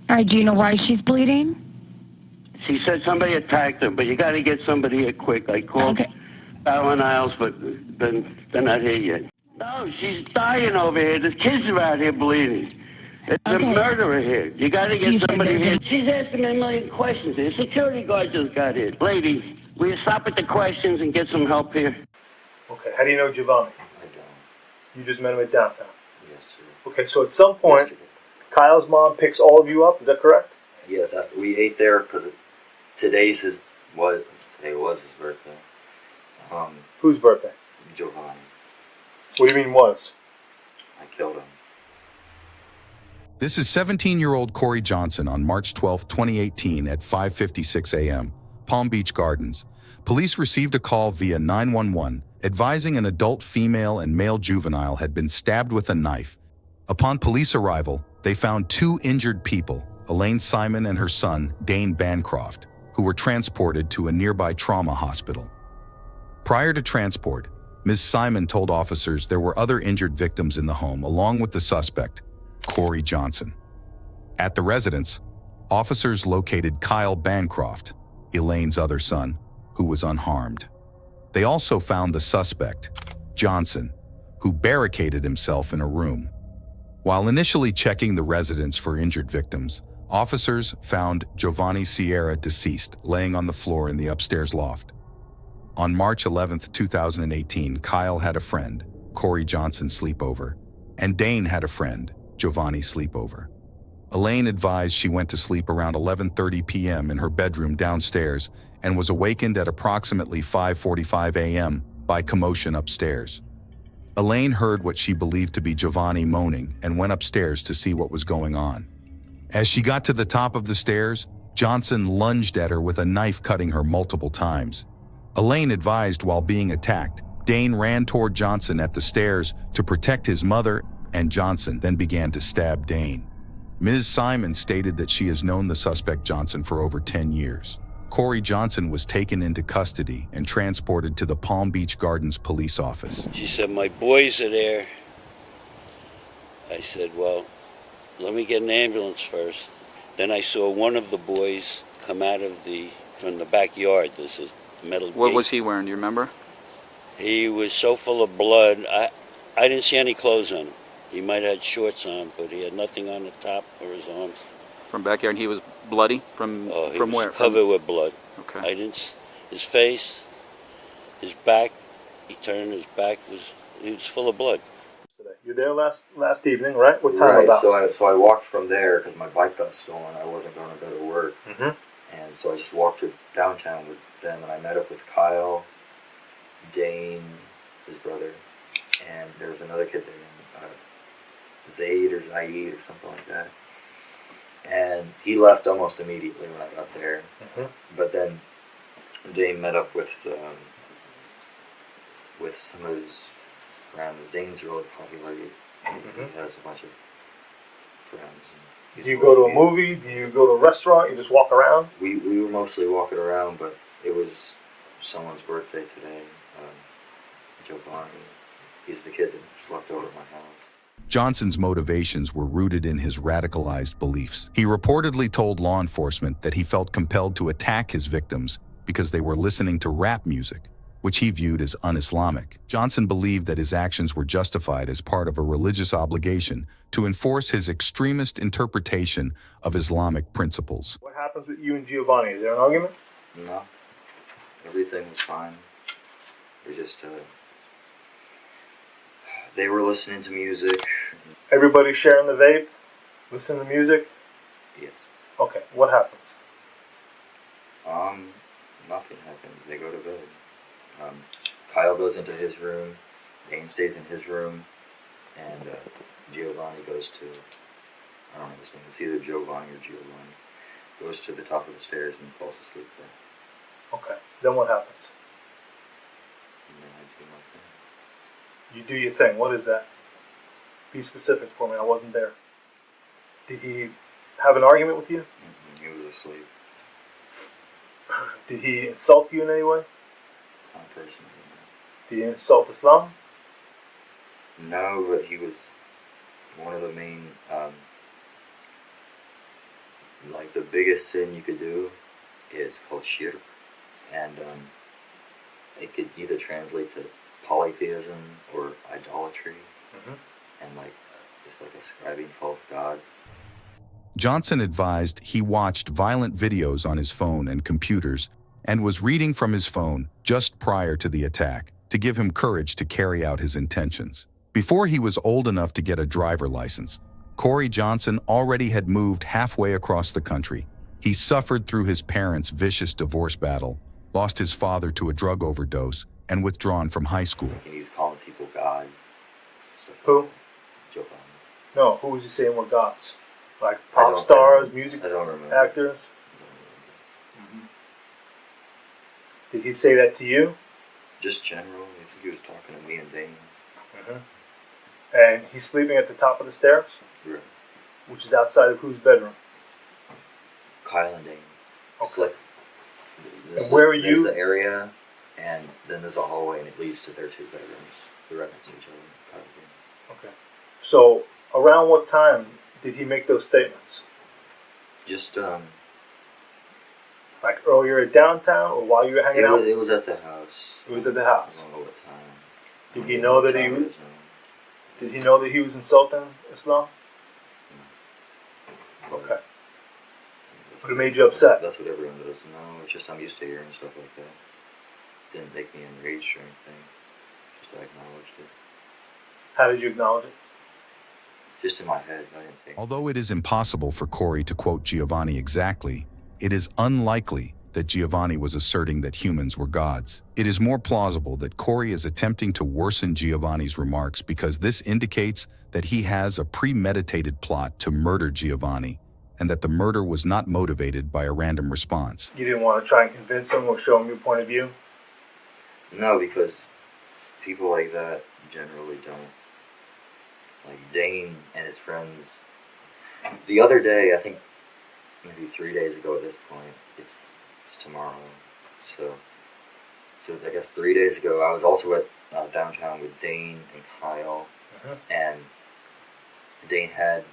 All right, do you know why she's bleeding? She said somebody attacked her, but you got to get somebody here quick. I called BallenIsles, but they're not here yet. No, she's dying over here. The kids are out here bleeding. There's a murderer here. You got to get somebody here. She's asking me a million questions. The security guard just got here. Lady, will you stop at the questions and get some help here? Okay, how do you know Jovanni? I don't. You just met him at downtown? Yes, sir. Okay, so at some point, Kyle's mom picks all of you up, is that correct? Yes, after we ate there, because today was his birthday. Whose birthday? Jovanni. What do you mean was? I killed him. This is 17-year-old Corey Johnson on March 12, 2018 at 5:56 a.m., Palm Beach Gardens. Police received a call via 911 advising an adult female and male juvenile had been stabbed with a knife. Upon police arrival, they found two injured people, Elaine Simon and her son, Dane Bancroft, who were transported to a nearby trauma hospital. Prior to transport, Ms. Simon told officers there were other injured victims in the home along with the suspect, Corey Johnson. At the residence, officers located Kyle Bancroft, Elaine's other son, who was unharmed. They also found the suspect, Johnson, who barricaded himself in a room. While initially checking the residence for injured victims, officers found Jovanni Sierra deceased, laying on the floor in the upstairs loft. On March 11, 2018, Kyle had a friend, Corey Johnson, sleepover, and Dane had a friend, Jovanni, sleepover. Elaine advised she went to sleep around 11:30 p.m. in her bedroom downstairs and was awakened at approximately 5:45 a.m. by commotion upstairs. Elaine heard what she believed to be Jovanni moaning and went upstairs to see what was going on. As she got to the top of the stairs, Johnson lunged at her with a knife, cutting her multiple times. Elaine advised while being attacked, Dane ran toward Johnson at the stairs to protect his mother, and Johnson then began to stab Dane. Ms. Simon stated that she has known the suspect Johnson for over 10 years. Corey Johnson was taken into custody and transported to the Palm Beach Gardens police office. She said, my boys are there. I said, well, let me get an ambulance first. Then I saw one of the boys come out from the backyard. This is metal gate. What was he wearing, do you remember? He was so full of blood. I didn't see any clothes on him. He might have had shorts on, but he had nothing on the top or his arms. From backyard, he was bloody? From where? Covered with blood. Okay. His face, his back, he turned, his back he was full of blood. You're there last evening, right? What time about? So I walked from there because my bike got stolen. I wasn't going to go to work. And so I just walked to downtown with them, and I met up with Kyle, Dane, his brother, and there was another kid there, Zaid or something like that. And he left almost immediately when I got there. But then Dane met up with some of his friends. Dane's really popular. He has a bunch of friends. Do you go to a movie? Do you go to a restaurant? You just walk around? We were mostly walking around, but it was someone's birthday today. Jovanni. He's the kid that slept over at my house. Johnson's motivations were rooted in his radicalized beliefs. He reportedly told law enforcement that he felt compelled to attack his victims because they were listening to rap music, which he viewed as un-Islamic. Johnson believed that his actions were justified as part of a religious obligation to enforce his extremist interpretation of Islamic principles. What happens with you and Jovanni? Is there an argument? No. Everything was fine. We just, they were listening to music. Everybody sharing the vape? Listening to music? Yes. Okay, what happens? Nothing happens. They go to bed. Kyle goes into his room, Dane stays in his room, and Jovanni goes to, I don't know his name, it's either Jovanni or Giovanni, goes to the top of the stairs and falls asleep there. Okay, then what happens? And then I do my thing. You do your thing. What is that? Be specific for me. I wasn't there. Did he have an argument with you? He was asleep. Did he insult you in any way? Not personally, no. Did he insult Islam? No, but he was one of the main Like the biggest sin you could do is called shirk, and it could either translate to polytheism or idolatry, and like it's like ascribing false gods. Johnson advised he watched violent videos on his phone and computers and was reading from his phone just prior to the attack to give him courage to carry out his intentions. Before he was old enough to get a driver license, Corey Johnson already had moved halfway across the country. He suffered through his parents' vicious divorce battle, lost his father to a drug overdose, and withdrawn from high school. He was calling people gods. Who? Jovanni. No, who was he saying were gods? Like pop stars, music actors? Did he say that to you? Just general. I think he was talking to me and Dane. And he's sleeping at the top of the stairs? Right. Which is outside of whose bedroom? Kyle and Dane's. Okay. It's like, and where are you? There's the area, and then there's a hallway, and it leads to their two bedrooms. They're right next to each other. Okay. So, around what time did he make those statements? Just, like earlier at downtown, or while you were hanging out? It was at the house. It was at the house. I don't know what time. Did he know that he was? Did he know that he was insulting Islam? No. Okay. But it made you upset. That's what everyone does. No, it's just I'm used to hearing stuff like that. It didn't make me enraged or anything. Just I acknowledged it. How did you acknowledge it? Just in my head. I didn't think. Although it is impossible for Corey to quote Jovanni exactly, it is unlikely that Jovanni was asserting that humans were gods. It is more plausible that Corey is attempting to worsen Jovanni's remarks because this indicates that he has a premeditated plot to murder Jovanni, and that the murder was not motivated by a random response. You didn't want to try and convince him or show him your point of view? No, because people like that generally don't. Like Dane and his friends. The other day, I think maybe 3 days ago at this point, it's tomorrow. So I guess 3 days ago, I was also at downtown with Dane and Kyle, and Dane had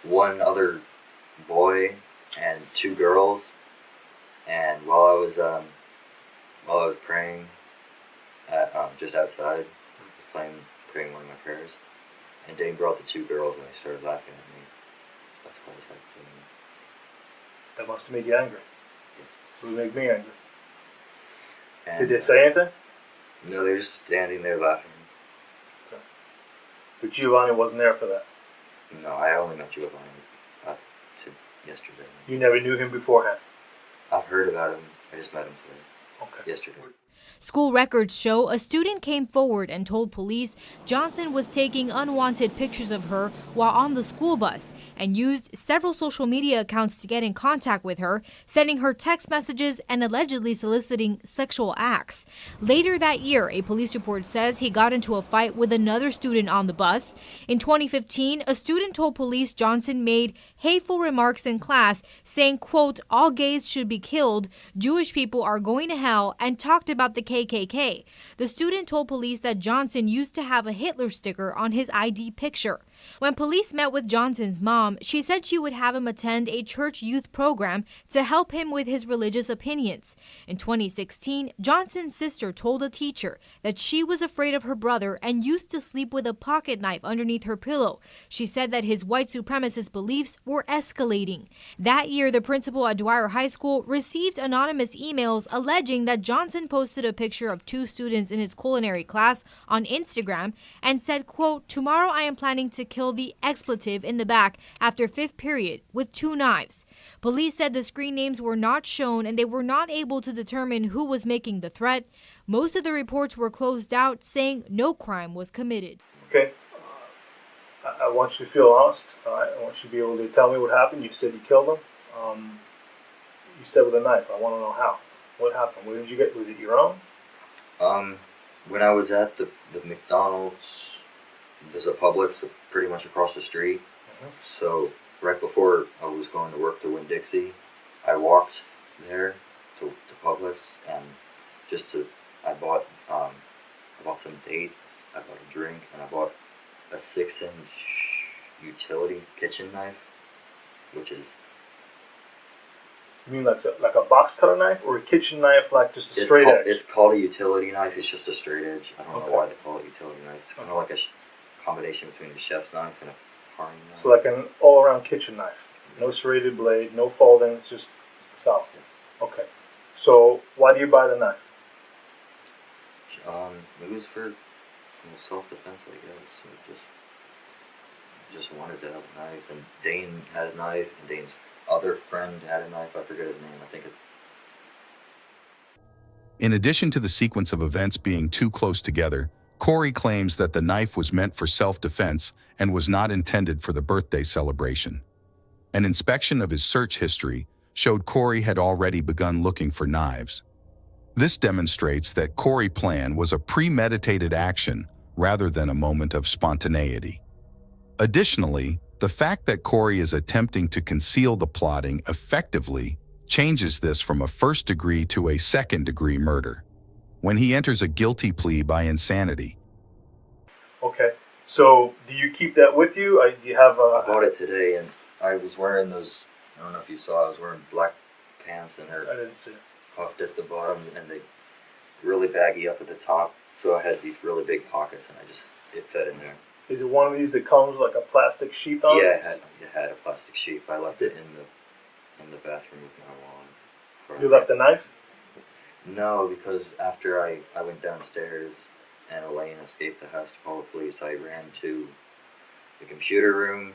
one other boy and two girls, and while I was praying at, just outside, praying one of my prayers, and Dane brought the two girls and they started laughing at me. That's why I was to me. That must have made you angry. Yes. It would make me angry. And, did they say anything? No, they were just standing there laughing. Okay. But Jovanni wasn't there for that? No, I only met Jovanni yesterday. You never knew him beforehand? I've heard about him. I just met him today. Okay. Yesterday. School records show a student came forward and told police Johnson was taking unwanted pictures of her while on the school bus and used several social media accounts to get in contact with her, sending her text messages and allegedly soliciting sexual acts. Later that year, a police report says he got into a fight with another student on the bus. In 2015, a student told police Johnson made hateful remarks in class saying, quote, "All gays should be killed, Jewish people are going to hell," and talked about the KKK. The student told police that Johnson used to have a Hitler sticker on his ID picture. When police met with Johnson's mom, she said she would have him attend a church youth program to help him with his religious opinions. In 2016, Johnson's sister told a teacher that she was afraid of her brother and used to sleep with a pocket knife underneath her pillow. She said that his white supremacist beliefs were escalating. That year, the principal at Dwyer High School received anonymous emails alleging that Johnson posted a picture of two students in his culinary class on Instagram and said, quote, "Tomorrow I am planning to kill the expletive in the back after fifth period with 2 knives. Police said the screen names were not shown and they were not able to determine who was making the threat. Most of the reports were closed out, saying no crime was committed. Okay. I want you to feel honest. I want you to be able to tell me what happened. You said you killed him. You said with a knife. I want to know how. What happened? Where did you get? Was it your own? When I was at the McDonald's, there's a Publix pretty much across the street. So right before I was going to work to Winn-Dixie, I walked there to Publix and I bought some dates, I bought a drink, and I bought a 6-inch utility kitchen knife, which is You mean like a box cutter knife or a kitchen knife, like just a straight edge? It's called a utility knife. It's just a straight edge. I don't know why they call it utility knife. It's kind of like a combination between a chef's knife and a farming knife. So like an all-around kitchen knife. No serrated blade, no folding, it's just solid. Okay. So why do you buy the knife? It was for self-defense, I guess. Just wanted to have a knife, and Dane had a knife, and Dane's other friend had a knife. I forget his name. I think it's... In addition to the sequence of events being too close together, Corey claims that the knife was meant for self-defense and was not intended for the birthday celebration. An inspection of his search history showed Corey had already begun looking for knives. This demonstrates that Corey's plan was a premeditated action rather than a moment of spontaneity. Additionally, the fact that Corey is attempting to conceal the plotting effectively changes this from a first-degree to a second-degree murder, when he enters a guilty plea by insanity. Okay, so do you keep that with you? Do you have I bought it today, and I was wearing those, I don't know if you saw, I was wearing black pants, and they're I didn't see it. puffed at the bottom, and they really baggy up at the top, so I had these really big pockets, and it fit in there. Is it one of these that comes with like a plastic sheath on it? Yeah, it had a plastic sheath. I left it in the bathroom with my wallet. You left the knife? No, because after I went downstairs and Elaine escaped the house to call the police, I ran to the computer room,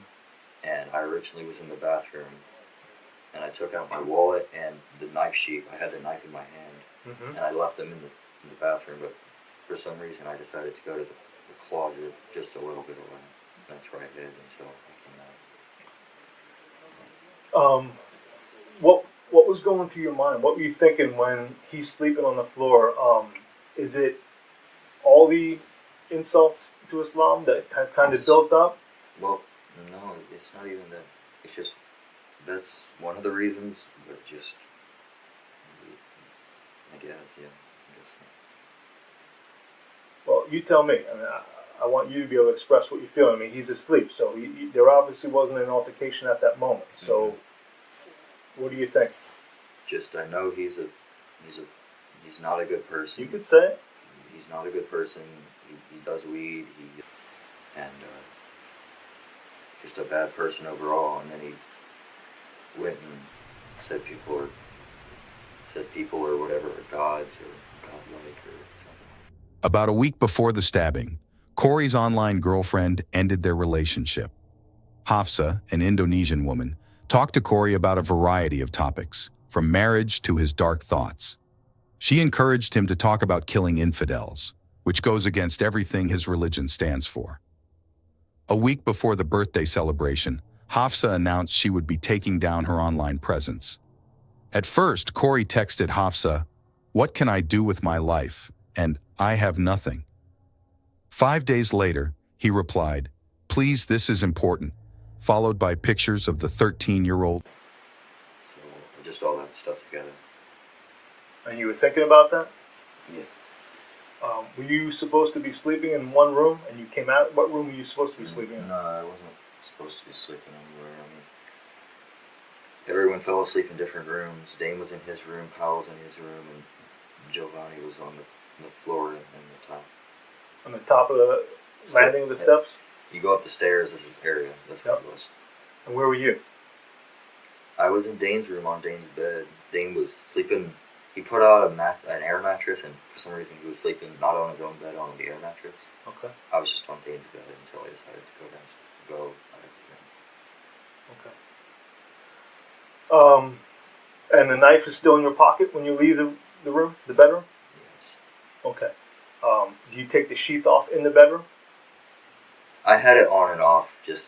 and I originally was in the bathroom, and I took out my wallet and the knife sheath. I had the knife in my hand, and I left them in the bathroom, but for some reason I decided to go to the closet just a little bit away. That's where I hid until I came out. What was going through your mind? What were you thinking when he's sleeping on the floor? Is it all the insults to Islam that have kind of built up? Well, no, it's not even that. It's just, that's one of the reasons, but just, I guess, yeah. Well, you tell me. I mean, I want you to be able to express what you feel. I mean, he's asleep, so there obviously wasn't an altercation at that moment. So, what do you think? Just, I know he's not a good person. You could say it. He's not a good person. He does weed. And just a bad person overall. And then he went and said people or whatever are gods or godlike or something. About a week before the stabbing, Corey's online girlfriend ended their relationship. Hafsa, an Indonesian woman, talked to Corey about a variety of topics, from marriage to his dark thoughts. She encouraged him to talk about killing infidels, which goes against everything his religion stands for. A week before the birthday celebration, Hafsa announced she would be taking down her online presence. At first, Corey texted Hafsa, "What can I do with my life?" and "I have nothing." 5 days later, he replied, "Please, this is important," followed by pictures of the 13-year-old. So, just all that stuff together. And you were thinking about that? Yeah. Were you supposed to be sleeping in one room and you came out? What room were you supposed to be sleeping in? No, I wasn't supposed to be sleeping anywhere. I mean, everyone fell asleep in different rooms. Dane was in his room, Powell was in his room, and Jovanni was on the floor in the top. On the top of the landing of the steps? You go up the stairs, this is the area. That's what it was. And where were you? I was in Dane's room on Dane's bed. Dane was sleeping. He put out an air mattress, and for some reason he was sleeping not on his own bed, on the air mattress. Okay. I was just on Dane's bed until I decided to go back to him. And the knife is still in your pocket when you leave the room, the bedroom? Yes. Okay. Do you take the sheath off in the bedroom? I had it on and off just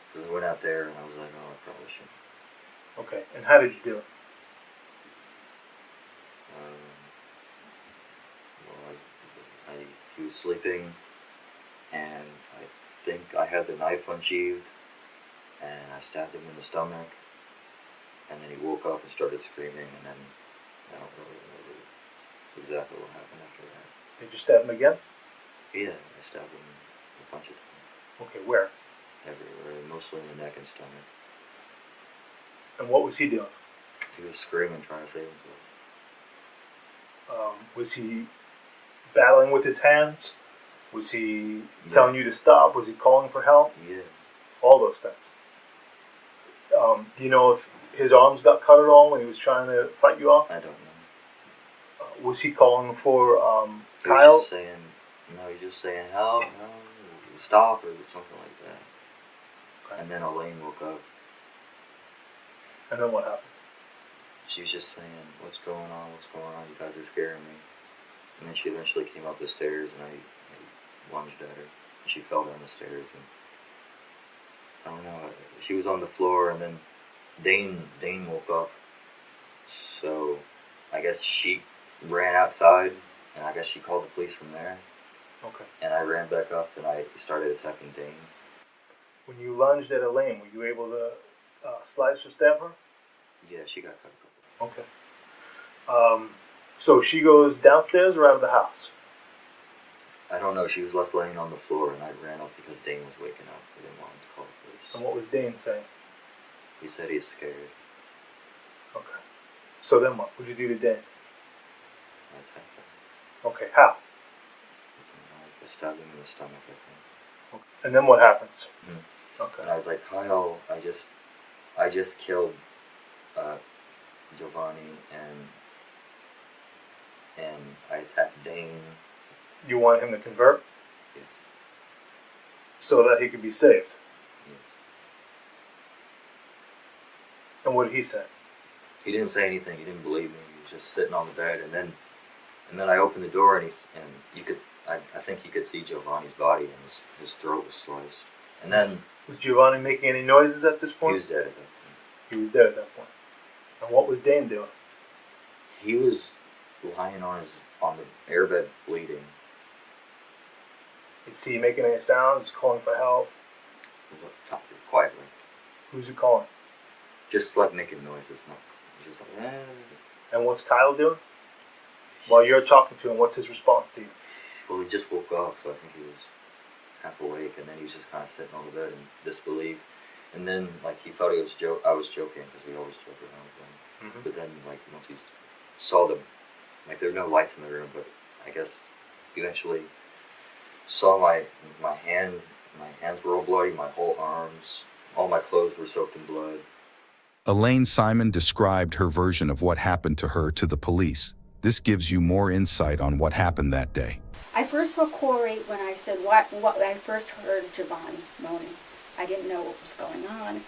because I went out there and I was like, oh, I probably shouldn't. Okay. And how did you do it? He was sleeping, and I think I had the knife unsheathed, and I stabbed him in the stomach, and then he woke up and started screaming, and then I don't really remember exactly what happened after that. Did you stab him again? Yeah, I stabbed him a bunch of times. Okay, where? Everywhere, mostly in the neck and stomach. And what was he doing? He was screaming, trying to save himself. Was he battling with his hands? Was he telling you to stop? Was he calling for help? Yeah. All those things. Do you know if his arms got cut at all when he was trying to fight you off? I don't know. Was he calling for He Kyle? was just saying, he's just saying help, no, stop, or something like that. Okay. And then Elaine woke up. And then what happened? She was just saying, what's going on, you guys are scaring me. And then she eventually came up the stairs, and I lunged at her. She fell down the stairs, and I don't know, she was on the floor, and then Dane woke up. So I guess she ran outside, and I guess she called the police from there. Okay. And I ran back up, and I started attacking Dane. When you lunged at Elaine, were you able to slice or stab her? Yeah, she got cut. Okay. So she goes downstairs or out of the house? I don't know. She was left laying on the floor, and I ran up because Dane was waking up. I didn't want him to call the police. And what was Dane saying? He said he's scared. Okay. So then what? What did you do to Dane? I attacked him. Okay, how? I stabbed him in the stomach, I think. Okay. And then what happens? And I was like, Kyle, I just killed Jovanni, and I attacked Dane. You want him to convert? Yes. So that he could be saved? Yes. And what did he say? He didn't say anything. He didn't believe me. He was just sitting on the bed, and then I opened the door, and you could, I think you could see Jovanni's body, and his throat was sliced. And then Was Jovanni making any noises at this point? he was dead at that point. He was dead at that point. And what was Dane doing? He was lying on the airbed bleeding. Is he making any sounds, calling for help? Quietly. Who's he calling? Just like making noises. Just like, eh. And what's Kyle doing? While you're talking to him, what's his response to you? Well, he just woke up, so I think he was half awake, and then he was just kind of sitting on the bed in disbelief. And then, like, he thought I was joking, because we always joke around with him. But then, like, once he saw them, like, there were no lights in the room, but I guess eventually saw my hands were all bloody, my whole arms, all my clothes were soaked in blood. Elaine Simon described her version of what happened to her to the police. This gives you more insight on what happened that day. I first saw Corey when I said what I first heard Jovanni moaning. I didn't know what was going on.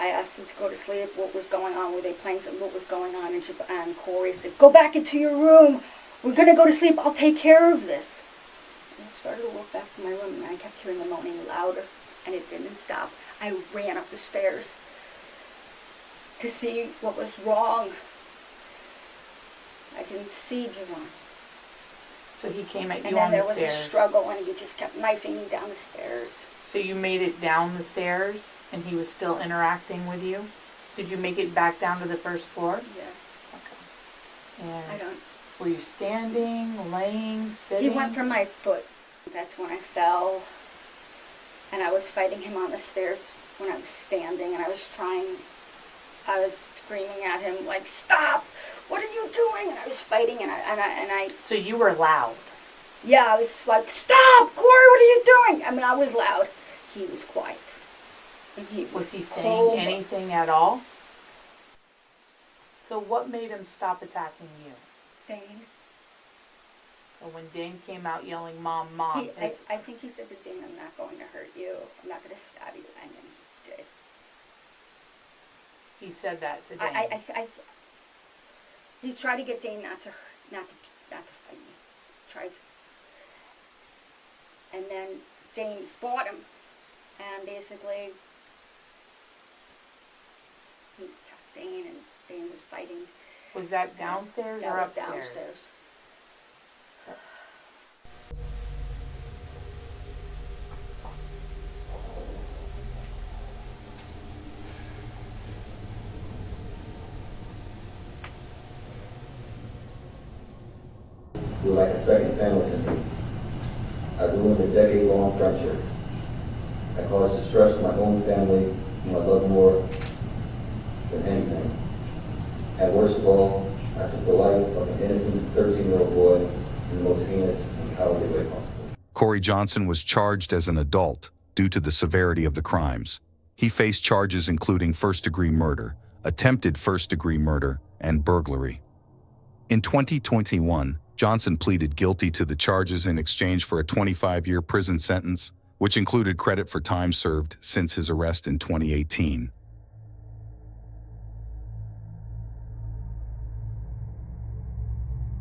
I asked him to go to sleep, what was going on, were they playing something, what was going on, and Corey said, go back into your room, we're going to go to sleep, I'll take care of this. And I started to walk back to my room, and I kept hearing the moaning louder, and it didn't stop. I ran up the stairs to see what was wrong. I didn't see Jovanni. So he came at you And on then the there stairs. was a struggle, and he just kept knifing me down the stairs. So you made it down the stairs, and he was still interacting with you? Did you make it back down to the first floor? Yeah. Okay. And I don't. were you standing, laying, sitting? He went for my foot. That's when I fell, and I was fighting him on the stairs when I was standing, and I was screaming at him like, "Stop! What are you doing?" And I was fighting, and I. So you were loud. Yeah, I was like, "Stop, Corey! What are you doing?" I mean, I was loud. He was quiet. And Was he saying cold. anything at all? So what made him stop attacking you? Dane. So when Dane came out yelling, "Mom, Mom," I think he said to Dane, "I'm not going to hurt you. I'm not going to stab you," and then he did. he said that to Dane. He tried to get Dane not to fight me. Tried. And then Dane fought him, and basically he attacked Dane, and Dane was fighting. Was that downstairs or was upstairs? Downstairs. You're like a second family to me. I ruined a decade-long friendship. I caused distress in my own family, whom I love more than anything. And worst of all, I took the life of an innocent 13-year-old boy in the most heinous and cowardly way possible. Corey Johnson was charged as an adult due to the severity of the crimes. He faced charges including first-degree murder, attempted first-degree murder, and burglary. In 2021, Johnson pleaded guilty to the charges in exchange for a 25-year prison sentence, which included credit for time served since his arrest in 2018.